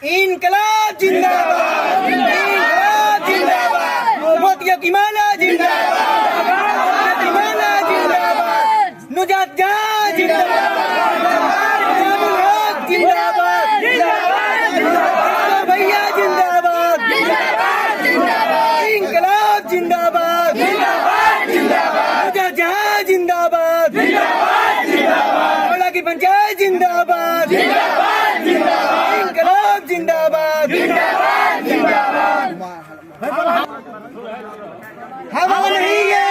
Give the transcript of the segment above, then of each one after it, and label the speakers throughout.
Speaker 1: इनकलाब जिंदाबाद, इनकलाब जिंदाबाद, मोतियों की माला जिंदाबाद, मोतियों की माला जिंदाबाद, नुजात जहां जिंदाबाद, जिंदाबाद, जिंदाबाद, भैया जिंदाबाद, इनकलाब जिंदाबाद, नुजात जहां जिंदाबाद, की पंचायत जिंदाबाद, इनकलाब जिंदाबाद, हवा नहीं है,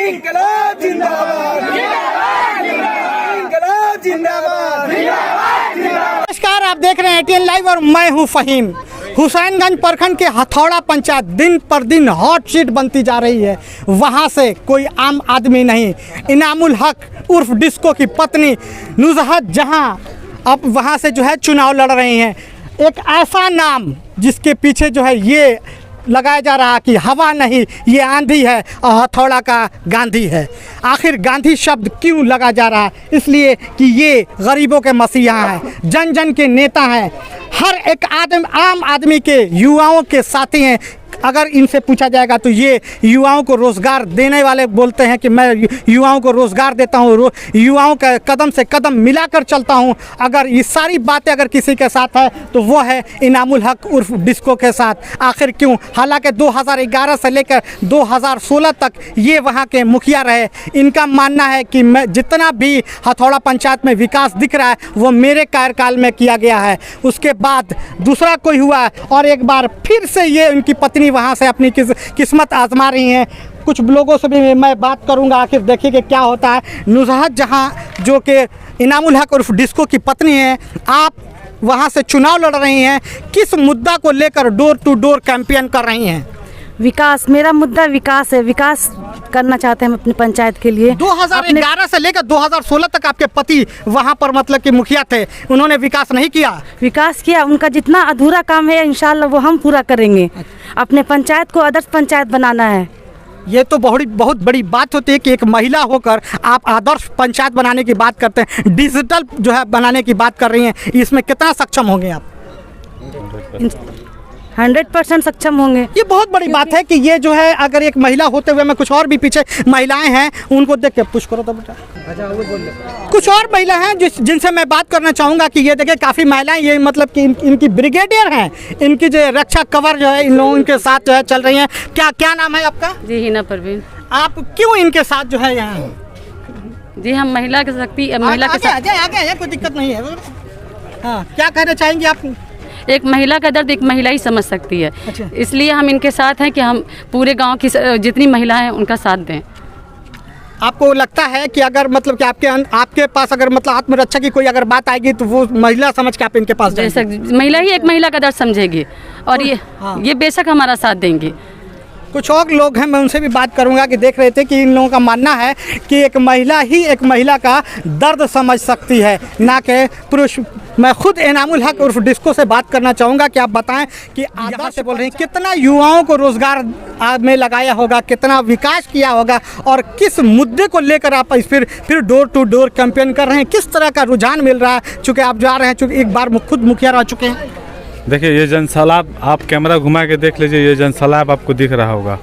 Speaker 1: इनकलाब जिंदाबाद, इनकलाब जिंदाबाद।
Speaker 2: नमस्कार, आप देख रहे हैं ATN लाइव और मैं हूं फहीम। हुसैनगंज प्रखंड के हथौड़ा पंचायत दिन पर दिन हॉट सीट बनती जा रही है। वहां से कोई आम आदमी नहीं, इनामुल हक उर्फ डिस्को की पत्नी नुजहत जहां अब वहां से जो है चुनाव लड़ रही हैं। एक ऐसा नाम जिसके पीछे जो है ये लगाया जा रहा कि हवा नहीं, ये आंधी है और हथौड़ा का गांधी है। आखिर गांधी शब्द क्यों लगा जा रहा है? इसलिए कि ये गरीबों के मसीहा हैं, जन जन के नेता हैं, हर एक आम आदमी के, युवाओं के साथी हैं। अगर इनसे पूछा जाएगा तो ये युवाओं को रोज़गार देने वाले बोलते हैं कि मैं युवाओं को रोज़गार देता हूँ, युवाओं का कदम से कदम मिलाकर चलता हूँ। अगर ये सारी बातें अगर किसी के साथ है तो वो है इनामुल हक उर्फ डिस्को के साथ। आखिर क्यों? हालांकि 2011 से लेकर 2016 तक ये वहाँ के मुखिया रहे। इनका मानना है कि मैं जितना भी हथौड़ा पंचायत में विकास दिख रहा है वो मेरे कार्यकाल में किया गया है। उसके बाद दूसरा कोई हुआ और एक बार फिर से ये उनकी पत्नी वहाँ से अपनी किस्मत आजमा रही हैं। कुछ लोगों से भी मैं बात करूंगा, आखिर देखिए कि क्या होता है। नुजहत जहां जो कि इनामुल हक उर्फ डिस्को की पत्नी हैं, आप वहां से चुनाव लड़ रही हैं, किस मुद्दा को लेकर डोर टू डोर कैंपेन कर रही हैं?
Speaker 3: विकास, मेरा मुद्दा विकास है। विकास करना चाहते हैं हम अपनी पंचायत के लिए।
Speaker 2: 2011 से लेकर 2016 तक आपके पति वहां पर मतलब कि मुखिया थे, उन्होंने विकास नहीं किया?
Speaker 3: विकास किया। उनका जितना अधूरा काम है इंशाल्लाह वो हम पूरा करेंगे। अपने पंचायत को आदर्श पंचायत बनाना है।
Speaker 2: ये तो बहुत बड़ी बात होती है कि एक महिला होकर आप आदर्श पंचायत बनाने की बात करते हैं, डिजिटल जो है बनाने की बात कर रही हैं। इसमें कितना सक्षम होंगे आप?
Speaker 3: 100% सक्षम होंगे।
Speaker 2: ये बहुत बड़ी बात है कि ये जो है अगर एक महिला होते हुए, मैं कुछ और भी पीछे महिलाएं हैं उनको देख के पुश करो तो बेटा, कुछ और महिला हैं जिनसे मैं बात करना चाहूँगा कि ये देखिए काफ़ी महिलाएं, ये मतलब कि इनकी ब्रिगेडियर हैं, इनकी जो रक्षा कवर जो है इन लोगों के साथ जो है चल रही हैं। क्या नाम है आपका?
Speaker 4: जी हिना परवीन।
Speaker 2: आप क्यों इनके साथ जो है यहाँ?
Speaker 4: जी हम महिला की शक्ति, महिला के साथ
Speaker 2: आगे कोई दिक्कत नहीं है। हाँ, क्या कहना चाहेंगे आप?
Speaker 4: एक महिला का दर्द एक महिला ही समझ सकती है।
Speaker 2: अच्छा।
Speaker 4: इसलिए हम इनके साथ हैं कि हम पूरे गांव की जितनी महिलाएं हैं उनका साथ दें।
Speaker 2: आपको लगता है कि अगर मतलब कि आपके पास अगर मतलब आत्मरक्षा की कोई अगर बात आएगी तो वो महिला समझ के आप इनके पास जाएंगे?
Speaker 4: महिला ही एक महिला का दर्द समझेगी और ये बेशक हमारा साथ देंगी।
Speaker 2: कुछ और लोग हैं, मैं उनसे भी बात करूंगा कि देख रहे थे कि इन लोगों का मानना है कि एक महिला ही एक महिला का दर्द समझ सकती है, ना कि पुरुष। मैं खुद इनामुल हक उर्फ डिस्को से बात करना चाहूँगा कि आप बताएं कि आदर्श से बोल रहे हैं, कितना युवाओं को रोज़गार में लगाया होगा, कितना विकास किया होगा और किस मुद्दे को लेकर आप फिर डोर टू डोर कैंपेन कर रहे हैं? किस तरह का रुझान मिल रहा है? चूँकि आप जा रहे हैं, चूँकि एक बार खुद मुखिया रह चुके हैं।
Speaker 5: देखिए ये जनसैलाब, आप कैमरा घुमा के देख लीजिए, ये जनसैलाब आपको दिख रहा होगा।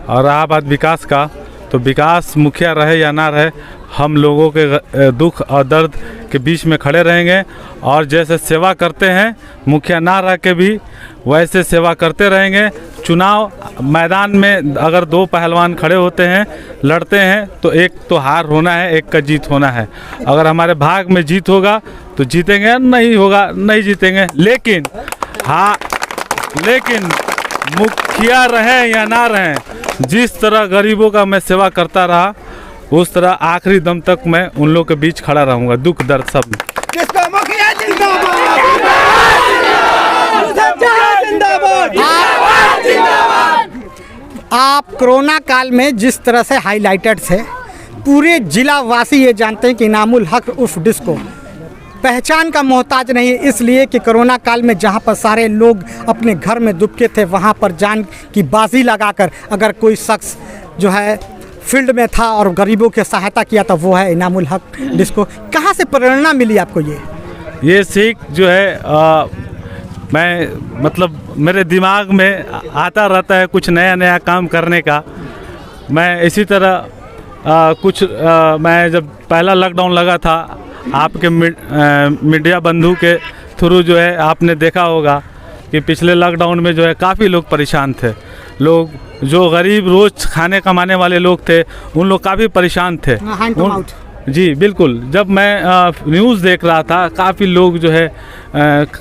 Speaker 5: और रहा बात विकास का, तो विकास मुखिया रहे या ना रहे, हम लोगों के दुख और दर्द के बीच में खड़े रहेंगे और जैसे सेवा करते हैं मुखिया ना रह के भी वैसे सेवा करते रहेंगे। चुनाव मैदान में अगर दो पहलवान खड़े होते हैं, लड़ते हैं, तो एक तो हार होना है, एक का जीत होना है। अगर हमारे भाग में जीत होगा तो जीतेंगे, नहीं होगा नहीं जीतेंगे। लेकिन मुखिया रहे या ना रहे, जिस तरह गरीबों का मैं सेवा करता रहा उस तरह आखिरी दम तक मैं उन लोगों के बीच खड़ा रहूंगा, दुख दर्द सब में।
Speaker 2: आप कोरोना काल में जिस तरह से हाईलाइटेड थे, पूरे जिला वासी ये जानते हैं कि इनामुल हक उर्फ डिस्को पहचान का मोहताज नहीं है, इसलिए कि कोरोना काल में जहां पर सारे लोग अपने घर में दुबके थे, वहां पर जान की बाजी लगाकर अगर कोई शख्स जो है फील्ड में था और गरीबों की सहायता किया था, वो है इनामुल हक डिस्को। कहाँ से प्रेरणा मिली आपको
Speaker 5: ये सीख जो है मैं मतलब मेरे दिमाग में आता रहता है कुछ नया नया काम करने का। मैं इसी तरह मैं जब पहला लॉकडाउन लगा था आपके मीडिया बंधु के थ्रू जो है आपने देखा होगा कि पिछले लॉकडाउन में जो है काफ़ी लोग परेशान थे। लोग जो गरीब रोज़ खाने कमाने वाले लोग थे उन लोग काफ़ी परेशान थे। जी बिल्कुल, जब मैं न्यूज़ देख रहा था काफ़ी लोग जो है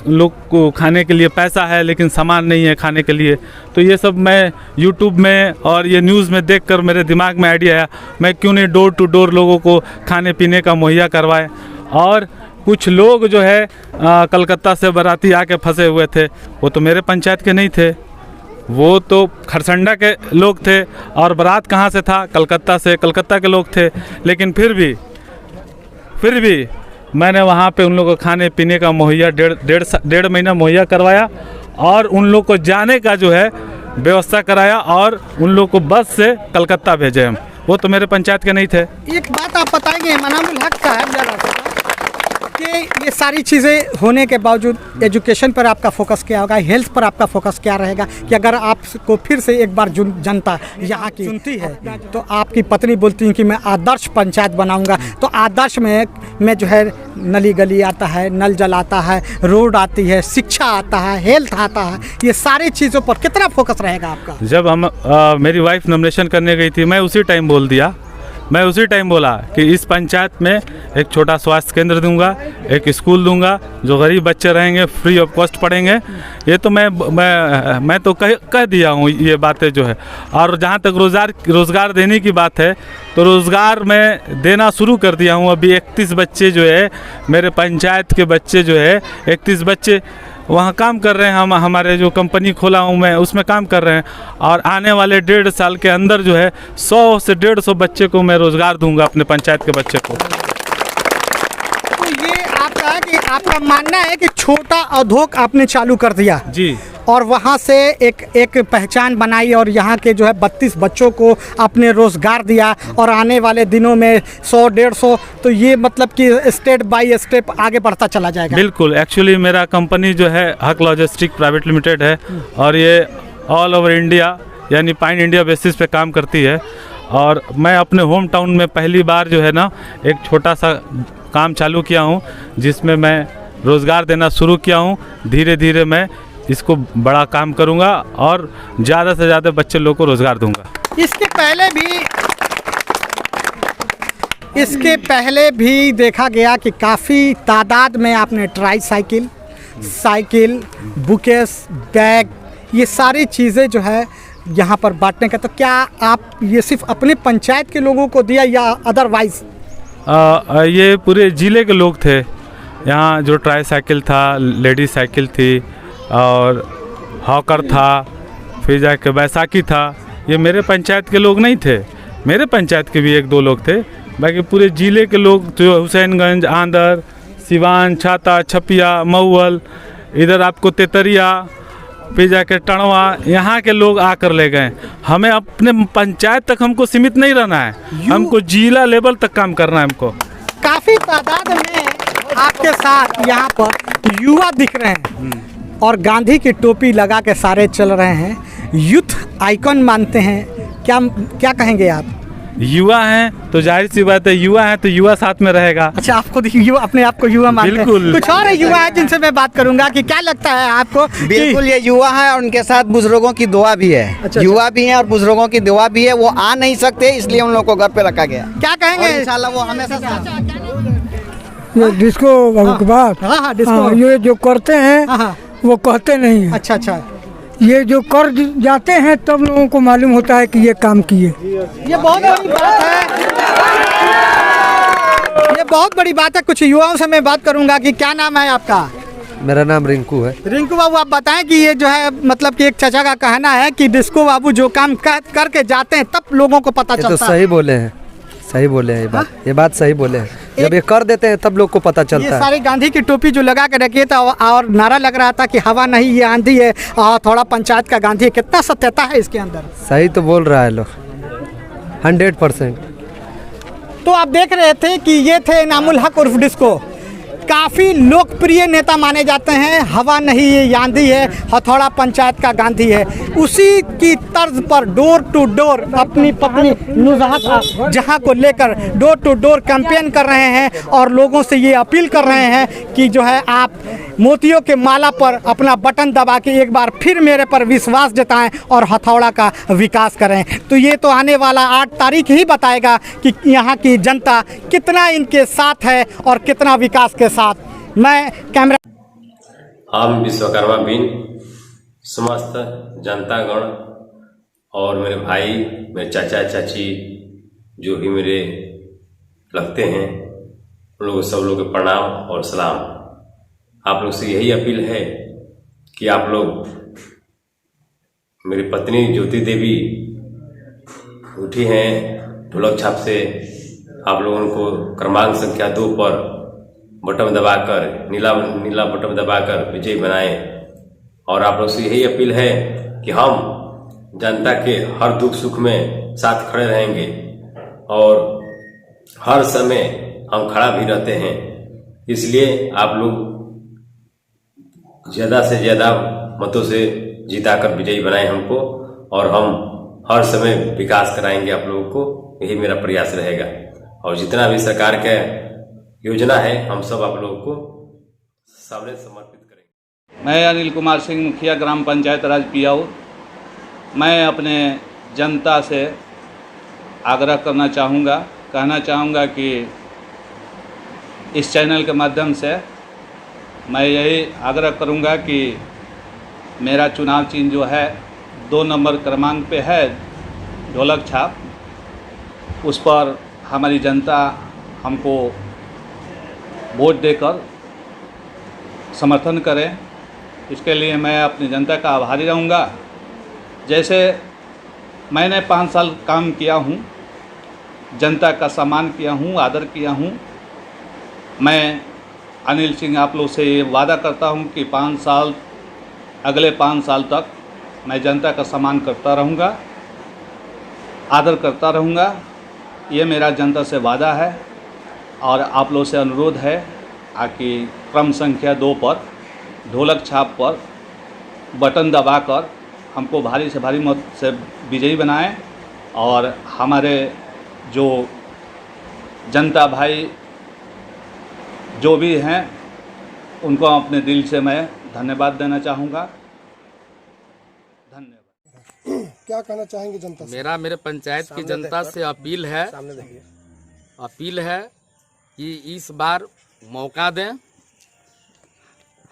Speaker 5: लोग को खाने के लिए पैसा है लेकिन सामान नहीं है खाने के लिए, तो ये सब मैं यूट्यूब में और ये न्यूज़ में देखकर मेरे दिमाग में आइडिया आया मैं क्यों नहीं डोर टू डोर लोगों को खाने पीने का मुहैया करवाएं। और कुछ लोग जो है कलकत्ता से बाराती आके फंसे हुए थे, वो तो मेरे पंचायत के नहीं थे, वो तो खरसंडा के लोग थे और बारात कहाँ से था, कलकत्ता से, कलकत्ता के लोग थे। लेकिन फिर भी मैंने वहाँ पे उन लोगों को खाने पीने का मुहैया डेढ़ महीना मुहैया करवाया और उन लोग को जाने का जो है व्यवस्था कराया और उन लोग को बस से कलकत्ता भेजे हम, वो तो मेरे पंचायत के नहीं थे।
Speaker 2: एक बात आप बताएंगे इनामुल हक साहब कि ये सारी चीज़ें होने के बावजूद एजुकेशन पर आपका फोकस क्या होगा, हेल्थ पर आपका फोकस क्या रहेगा कि अगर आपको फिर से एक बार जनता यहाँ की सुनती है तो आपकी पत्नी बोलती हैं कि मैं आदर्श पंचायत बनाऊंगा, तो आदर्श में जो है नली गली आता है, नल जल आता है, रोड आती है, शिक्षा आता है, हेल्थ आता है, ये सारी चीज़ों पर कितना फोकस रहेगा आपका?
Speaker 5: जब हम मेरी वाइफ नॉमिनेशन करने गई थी मैं उसी टाइम बोला कि इस पंचायत में एक छोटा स्वास्थ्य केंद्र दूंगा, एक स्कूल दूंगा, जो गरीब बच्चे रहेंगे फ्री ऑफ कॉस्ट पढ़ेंगे। ये तो मैं तो कह दिया हूँ ये बातें जो है। और जहाँ तक रोज़गार देने की बात है तो रोज़गार मैं देना शुरू कर दिया हूँ। अभी 31 बच्चे जो है मेरे पंचायत के बच्चे जो है 31 बच्चे वहाँ काम कर रहे हैं। हम हमारे जो कंपनी खोला हूँ मैं उसमें काम कर रहे हैं और आने वाले 1.5 साल के अंदर जो है 100 से 150 बच्चे को मैं रोज़गार दूंगा अपने पंचायत के बच्चे को।
Speaker 2: तो ये आपका मानना है कि छोटा उद्योग आपने चालू कर दिया
Speaker 5: जी,
Speaker 2: और वहाँ से एक पहचान बनाई और यहाँ के जो है 32 बच्चों को आपने रोज़गार दिया और आने वाले दिनों में 100-150, तो ये मतलब कि स्टेप बाय स्टेप आगे बढ़ता चला जाएगा।
Speaker 5: बिल्कुल, एक्चुअली मेरा कंपनी जो है हक लॉजिस्टिक प्राइवेट लिमिटेड है और ये ऑल ओवर इंडिया यानी पैन इंडिया बेसिस पे काम करती है। और मैं अपने होम टाउन में पहली बार जो है ना एक छोटा सा काम चालू किया हूँ जिसमें मैं रोज़गार देना शुरू किया हूँ। धीरे धीरे मैं इसको बड़ा काम करूंगा और ज़्यादा से ज़्यादा बच्चे लोगों को रोज़गार दूंगा।
Speaker 2: इसके पहले भी देखा गया कि काफ़ी तादाद में आपने ट्राईसाइकिल, साइकिल, बुकेस, बैग, ये सारी चीज़ें जो है यहाँ पर बांटने का, तो क्या आप ये सिर्फ अपने पंचायत के लोगों को दिया या अदरवाइज?
Speaker 5: ये पूरे ज़िले के लोग थे यहाँ। जो ट्राईसाइकिल था, लेडीज साइकिल थी और हॉकर था, फिर जाके बैसाखी था, ये मेरे पंचायत के लोग नहीं थे, मेरे पंचायत के भी 1-2 लोग थे, बाकी पूरे ज़िले के लोग जो हुसैनगंज, आंदर, सिवान, छाता, छपिया, मऊअल, इधर आपको तेतरिया, फिर जाके टणवा, यहाँ के लोग आकर ले गए। हमें अपने पंचायत तक हमको सीमित नहीं रहना है, हमको जिला लेवल तक काम करना है। हमको
Speaker 2: काफ़ी तादाद में आपके साथ यहाँ पर युवा दिख रहे हैं और गांधी की टोपी लगा के सारे चल रहे हैं, यूथ आइकन मानते हैं, क्या कहेंगे आप?
Speaker 5: युवा हैं तो जाहिर सी बात है, युवा हैं तो युवा साथ में रहेगा।
Speaker 2: अच्छा, आप खुद युवा, अपने आप को युवा मानते हैं?
Speaker 5: बिल्कुल।
Speaker 2: कुछ और युवा है जिनसे मैं बात करूंगा कि क्या लगता है आपको?
Speaker 1: बिल्कुल, ये युवा है और उनके साथ बुजुर्गों की दुआ भी है।
Speaker 2: अच्छा,
Speaker 1: युवा भी हैं और बुजुर्गों की दुआ भी है। वो आ नहीं सकते इसलिए उन लोगों को घर पे रखा गया।
Speaker 2: क्या कहेंगे?
Speaker 1: इंशाल्लाह वो हमेशा
Speaker 6: ये डिस्को के बाद
Speaker 2: हाँ, डिस्को।
Speaker 6: ये जो करते हैं
Speaker 2: हाँ,
Speaker 6: वो कहते नहीं है।
Speaker 2: अच्छा,
Speaker 6: ये जो कर जाते हैं तब लोगों को मालूम होता है कि ये काम किए।
Speaker 2: ये बहुत बड़ी बात है, ये बहुत बड़ी बात है। कुछ युवाओं से मैं बात करूंगा कि क्या नाम है आपका?
Speaker 7: मेरा नाम रिंकू है।
Speaker 2: रिंकू बाबू, आप बताएं कि ये जो है मतलब कि एक चाचा का कहना है कि डिस्को बाबू जो काम करके जाते हैं तब लोगों को पता चलता है।
Speaker 7: तो सही बोले हैं, सही बोले हैं ये बात सही बोले हैं। जब ये कर देते हैं तब लोग को पता चलता है।
Speaker 2: ये सारी गांधी की टोपी जो लगा के रखी था और नारा लग रहा था कि हवा नहीं ये आंधी है, थोड़ा पंचायत का गांधी है, कितना सत्यता है इसके अंदर?
Speaker 7: सही तो बोल रहा है लोग। 100%।
Speaker 2: तो आप देख रहे थे कि ये थे इनामुल हक उर्फ डिस्को, काफ़ी लोकप्रिय नेता माने जाते हैं। हवा नहीं ये आंधी है, हथौड़ा पंचायत का गांधी है। उसी की तर्ज पर डोर टू डोर अपनी पत्नी नुज़हात जहां को लेकर डोर टू डोर कैंपेन कर रहे हैं और लोगों से ये अपील कर रहे हैं कि जो है आप मोतियों के माला पर अपना बटन दबा के एक बार फिर मेरे पर विश्वास जताएं और हथौड़ा का विकास करें। तो ये तो आने वाला 8 तारीख ही बताएगा कि यहाँ की जनता कितना इनके साथ है और कितना विकास के साथ। मैं कैमरा
Speaker 8: हम विश्वकर्मा बिन समस्त जनतागण और मेरे भाई, मेरे चाचा चाची जो भी मेरे लगते हैं, उन लोगों सब लोगों के प्रणाम और सलाम। आप लोग से यही अपील है कि आप लोग, मेरी पत्नी ज्योति देवी उठी हैं ढोलक छाप से, आप लोगों को क्रमांक संख्या 2 पर बटन दबाकर, नीला बटन दबाकर विजयी बनाएं। और आप लोग से यही अपील है कि हम जनता के हर दुख सुख में साथ खड़े रहेंगे और हर समय हम खड़ा भी रहते हैं। इसलिए आप लोग ज़्यादा से ज़्यादा मतों से जीताकर विजयी बनाएं हमको, और हम हर समय विकास कराएंगे आप लोगों को। यही मेरा प्रयास रहेगा और जितना भी सरकार का योजना है हम सब आप लोगों को सामने समर्पित करेंगे।
Speaker 9: मैं अनिल कुमार सिंह, मुखिया ग्राम पंचायत राज पियाउर। मैं अपने जनता से आग्रह करना चाहूँगा, कहना चाहूँगा कि इस चैनल के माध्यम से मैं यही आग्रह करूँगा कि मेरा चुनाव चिन्ह जो है 2 नंबर क्रमांक पे है, ढोलक छाप, उस पर हमारी जनता हमको वोट देकर समर्थन करें। इसके लिए मैं अपनी जनता का आभारी रहूँगा। जैसे मैंने 5 साल काम किया हूँ, जनता का सम्मान किया हूँ, आदर किया हूँ। मैं अनिल सिंह आप लोग से ये वादा करता हूँ कि 5 साल, अगले 5 साल तक मैं जनता का सम्मान करता रहूँगा, आदर करता रहूँगा। ये मेरा जनता से वादा है और आप लोग से अनुरोध है कि क्रम संख्या 2 पर ढोलक छाप पर बटन दबाकर हमको भारी से भारी मत से विजयी बनाएं और हमारे जो जनता भाई जो भी हैं उनको अपने दिल से मैं धन्यवाद देना चाहूँगा। धन्यवाद।
Speaker 10: क्या कहना चाहेंगे जनता से?
Speaker 11: मेरे पंचायत की जनता से अपील है कि इस बार मौका दें।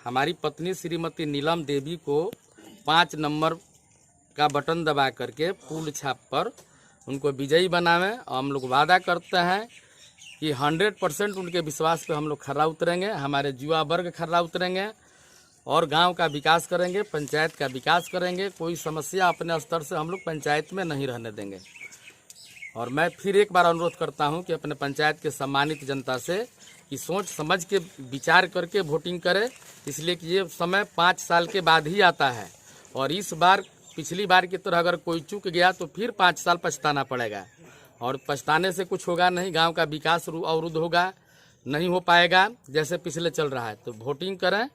Speaker 11: हमारी पत्नी श्रीमती नीलम देवी को 5 नंबर का बटन दबा करके फूल छाप पर उनको विजयी बनावें। हम लोग वादा करते हैं कि 100% उनके विश्वास पे हम लोग खरा उतरेंगे, हमारे युवा वर्ग खरा उतरेंगे और गांव का विकास करेंगे, पंचायत का विकास करेंगे। कोई समस्या अपने स्तर से हम लोग पंचायत में नहीं रहने देंगे। और मैं फिर एक बार अनुरोध करता हूं कि अपने पंचायत के सम्मानित जनता से कि सोच समझ के विचार करके वोटिंग करें, इसलिए कि ये समय 5 साल के बाद ही आता है और इस बार पिछली बार की तरह अगर कोई चूक गया तो फिर 5 साल पछताना पड़ेगा और पछताने से कुछ होगा नहीं, गांव का विकास अवरुद्ध होगा, नहीं हो पाएगा जैसे पिछले चल रहा है। तो वोटिंग करें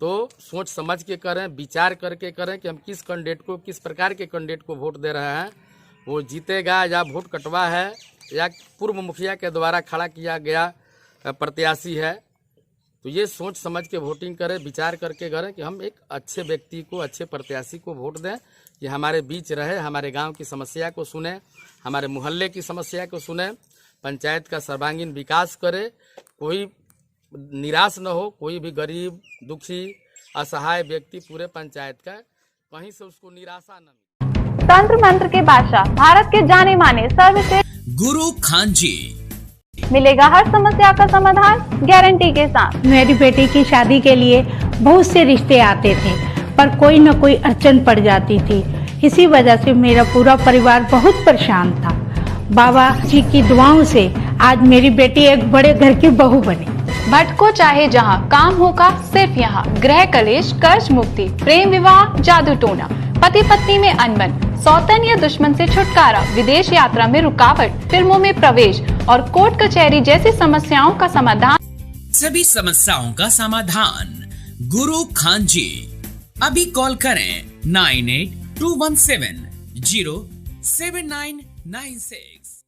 Speaker 11: तो सोच समझ के करें, विचार करके करें कि हम किस कैंडिडेट को, किस प्रकार के कैंडिडेट को वोट दे रहे हैं, वो जीतेगा या वोट कटवा है या पूर्व मुखिया के द्वारा खड़ा किया गया प्रत्याशी है। तो ये सोच समझ के वोटिंग करें, विचार करके करें कि हम एक अच्छे व्यक्ति को, अच्छे प्रत्याशी को वोट दें कि हमारे बीच रहे, हमारे गांव की समस्या को सुने, हमारे मोहल्ले की समस्या को सुने, पंचायत का सर्वांगीण विकास करे, कोई निराश न हो, कोई भी गरीब, दुखी, असहाय व्यक्ति पूरे पंचायत का कहीं से उसको निराशा न मिले।
Speaker 12: तंत्र मंत्र के बादशाह, भारत के जाने माने सर्वश्रेष्ठ
Speaker 13: गुरु खान जी,
Speaker 12: मिलेगा हर समस्या का समाधान गारंटी के साथ।
Speaker 14: मेरी बेटी की शादी के लिए बहुत से रिश्ते आते थे पर कोई न कोई अड़चन पड़ जाती थी। इसी वजह से मेरा पूरा परिवार बहुत परेशान था। बाबा जी की दुआओं से आज मेरी बेटी एक बड़े घर की बहू बनी।
Speaker 12: भटको चाहे जहां, काम होगा सिर्फ यहाँ। गृह कलेश, कर्ज मुक्ति, प्रेम विवाह, जादू टोना, पति पत्नी में अनबन, सौतन या दुश्मन से छुटकारा, विदेश यात्रा में रुकावट, फिल्मों में प्रवेश और कोर्ट कचहरी जैसी समस्याओं का समाधान।
Speaker 10: सभी समस्याओं का समाधान गुरु खान जी। अभी कॉल करें 9821707996।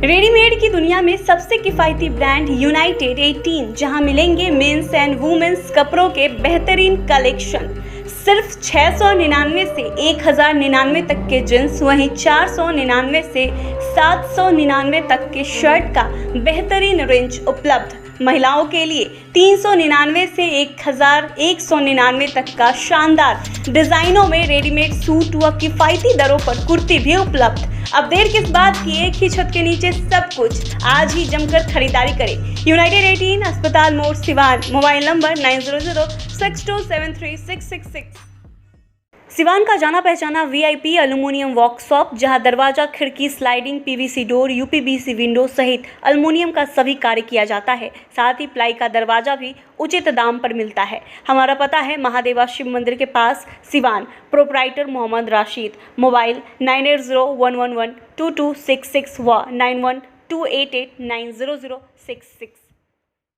Speaker 13: रेडीमेड की दुनिया में सबसे किफायती ब्रांड यूनाइटेड 18, जहां मिलेंगे मेंस एंड वुमेन्स कपड़ों के बेहतरीन कलेक्शन। सिर्फ 699 से 1099 तक के जींस, वहीं 499 से 799 तक के शर्ट का बेहतरीन रेंज उपलब्ध। महिलाओं के लिए 399 से 1199 तक का शानदार डिजाइनों में रेडीमेड सूट व किफायती दरों पर कुर्ती भी उपलब्ध। अब देर किस बात की, एक ही छत के नीचे सब कुछ। आज ही जमकर खरीदारी करें। यूनाइटेड 18, अस्पताल मोड़, सिवान। Mobile number 9006273666। सिवान का जाना पहचाना VIP एल्युमिनियम वर्कशॉप, जहां दरवाजा, खिड़की, sliding, PVC door, UPVC window सहित एल्युमिनियम का सभी कार्य किया जाता है। साथ ही प्लाई का दरवाजा भी उचित दाम पर मिलता है। हमारा पता है महादेवा शिव मंदिर के पास, सिवान। प्रोपराइटर मोहम्मद राशिद। मोबाइल 9801112266 व 9128890066।